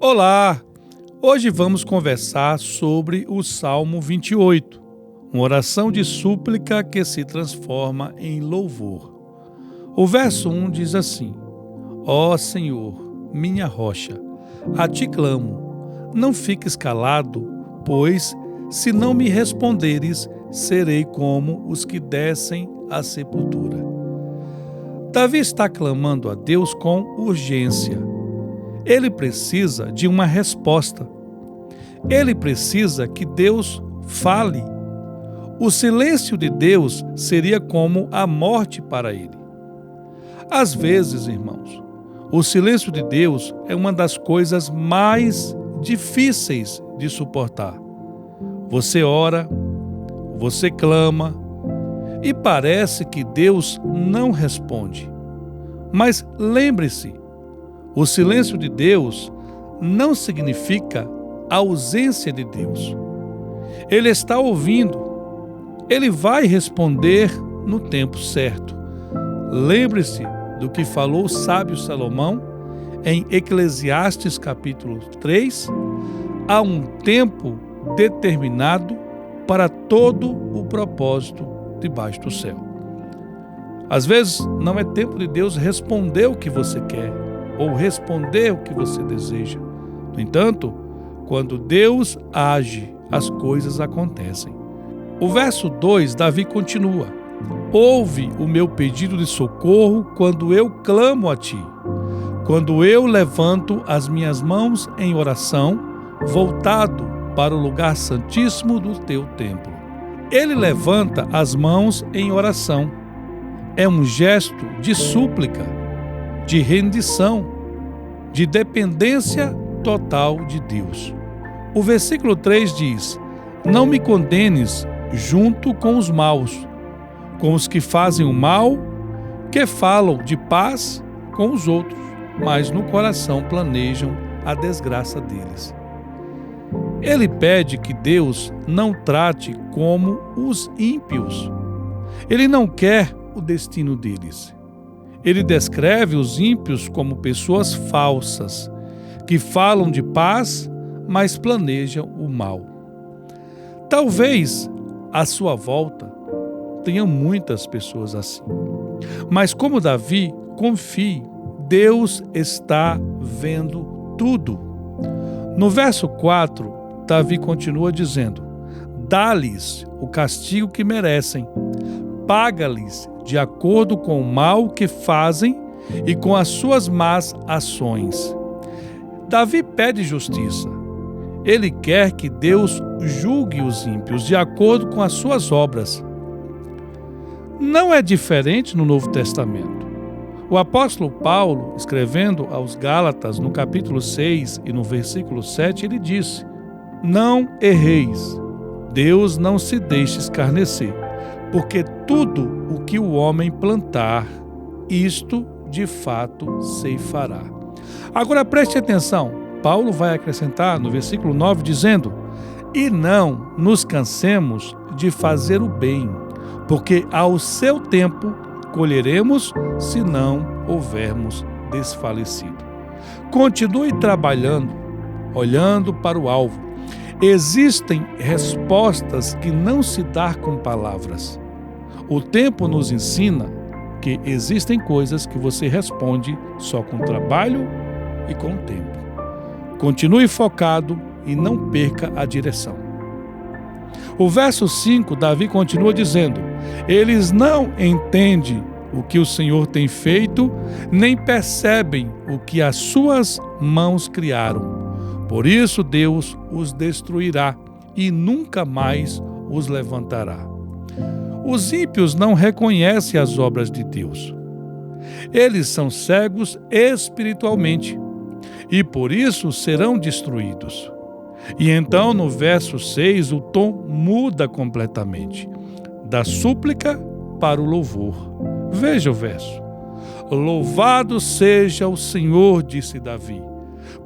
Olá! Hoje vamos conversar sobre o Salmo 28, uma oração de súplica que se transforma em louvor. O verso 1 diz assim: Ó Senhor, minha rocha, a ti clamo, não fiques calado, pois, se não me responderes, serei como os que descem à sepultura. Davi está clamando a Deus com urgência. Ele precisa de uma resposta. Ele precisa que Deus fale. O silêncio de Deus seria como a morte para ele. Às vezes, irmãos, o silêncio de Deus é uma das coisas mais difíceis de suportar. Você ora, você clama e parece que Deus não responde. Mas lembre-se, o silêncio de Deus não significa a ausência de Deus. Ele está ouvindo. Ele vai responder no tempo certo. Lembre-se do que falou o sábio Salomão em Eclesiastes capítulo 3. Há um tempo determinado para todo o propósito debaixo do céu. Às vezes não é tempo de Deus responder o que você quer ou responder o que você deseja. No entanto, quando Deus age, as coisas acontecem. O verso 2, Davi continua: Ouve o meu pedido de socorro quando eu clamo a ti, quando eu levanto as minhas mãos em oração, voltado para o lugar santíssimo do teu templo. Ele levanta as mãos em oração. É um gesto de súplica, de rendição, de dependência total de Deus. O versículo 3 diz: Não me condenes junto com os maus, com os que fazem o mal, que falam de paz com os outros, mas no coração planejam a desgraça deles. Ele pede que Deus não trate como os ímpios. Ele não quer o destino deles. Ele descreve os ímpios como pessoas falsas, que falam de paz, mas planejam o mal. Talvez à sua volta tenha muitas pessoas assim. Mas como Davi, confie, Deus está vendo tudo. No verso 4, Davi continua dizendo: Dá-lhes o castigo que merecem, paga-lhes de acordo com o mal que fazem e com as suas más ações. Davi pede justiça. Ele quer que Deus julgue os ímpios de acordo com as suas obras. Não é diferente no Novo Testamento. O apóstolo Paulo, escrevendo aos Gálatas, no capítulo 6 e no versículo 7, ele disse: Não erreis, Deus não se deixe escarnecer, porque tudo o que o homem plantar, isto de fato ceifará. Agora preste atenção, Paulo vai acrescentar no versículo 9 dizendo: E não nos cansemos de fazer o bem, porque ao seu tempo colheremos se não houvermos desfalecido. Continue trabalhando, olhando para o alvo. Existem respostas que não se dão com palavras. O tempo nos ensina que existem coisas que você responde só com trabalho e com tempo. Continue focado e não perca a direção. O verso 5, Davi continua dizendo: Eles não entendem o que o Senhor tem feito, nem percebem o que as suas mãos criaram. Por isso Deus os destruirá e nunca mais os levantará. Os ímpios não reconhecem as obras de Deus. Eles são cegos espiritualmente e por isso serão destruídos. E então no verso 6 o tom muda completamente, da súplica para o louvor. Veja o verso: Louvado seja o Senhor, disse Davi,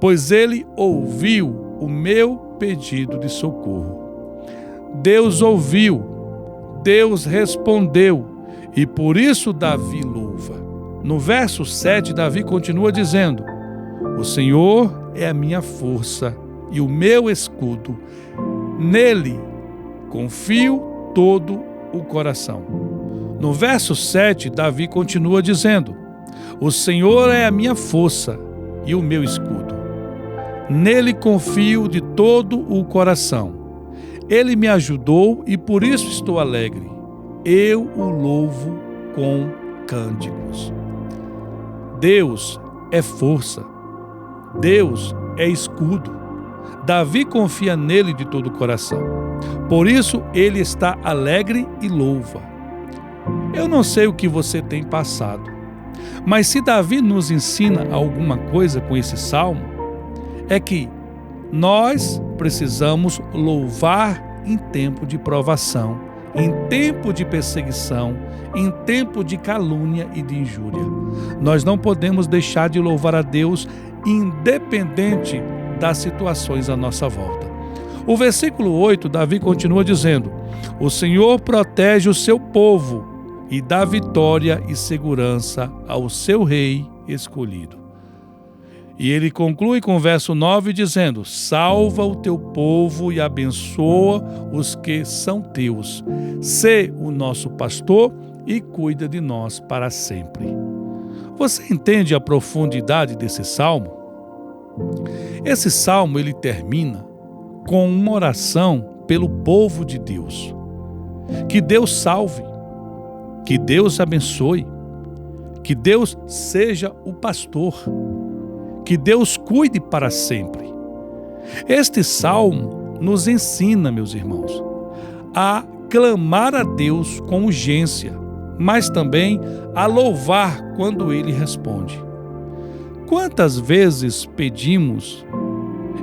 pois ele ouviu o meu pedido de socorro. Deus ouviu, Deus respondeu, e por isso Davi louva. No verso 7, Davi continua dizendo: O Senhor é a minha força e o meu escudo. Nele confio todo o coração. No verso 7, Davi continua dizendo: o Senhor é a minha força e o meu escudo. Nele confio de todo o coração. Ele me ajudou e por isso estou alegre. Eu o louvo com cânticos. Deus é força. Deus é escudo. Davi confia nele de todo o coração. Por isso ele está alegre e louva. Eu não sei o que você tem passado, mas se Davi nos ensina alguma coisa com esse salmo, é que nós precisamos louvar em tempo de provação, em tempo de perseguição, em tempo de calúnia e de injúria. Nós não podemos deixar de louvar a Deus independente das situações à nossa volta. O versículo 8, Davi continua dizendo: o Senhor protege o seu povo e dá vitória e segurança ao seu rei escolhido. E ele conclui com o verso 9 dizendo: salva o teu povo e abençoa os que são teus. Sê o nosso pastor e cuida de nós para sempre. Você entende a profundidade desse salmo? Esse salmo ele termina com uma oração pelo povo de Deus. Que Deus salve, que Deus abençoe, que Deus seja o pastor, que Deus cuide para sempre. Este salmo nos ensina, meus irmãos, a clamar a Deus com urgência, mas também a louvar quando Ele responde. Quantas vezes pedimos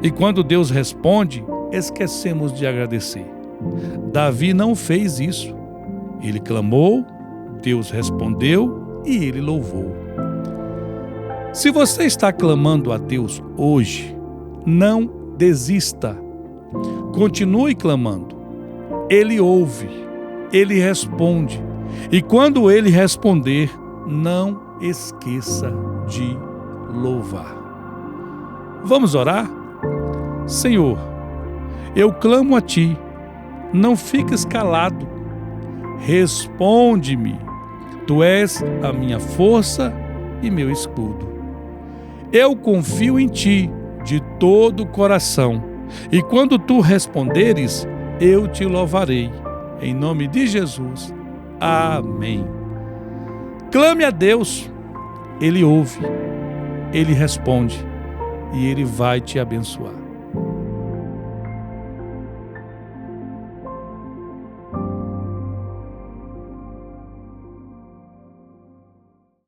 e quando Deus responde, esquecemos de agradecer? Davi não fez isso. Ele clamou, Deus respondeu e ele louvou. Se você está clamando a Deus hoje, não desista. Continue clamando. Ele ouve, ele responde. E quando ele responder, não esqueça de louvar. Vamos orar? Senhor, eu clamo a Ti, não fiques calado. Responde-me. Tu és a minha força e meu escudo. Eu confio em Ti de todo o coração, e quando Tu responderes, eu Te louvarei. Em nome de Jesus. Amém. Clame a Deus, Ele ouve, Ele responde e Ele vai te abençoar.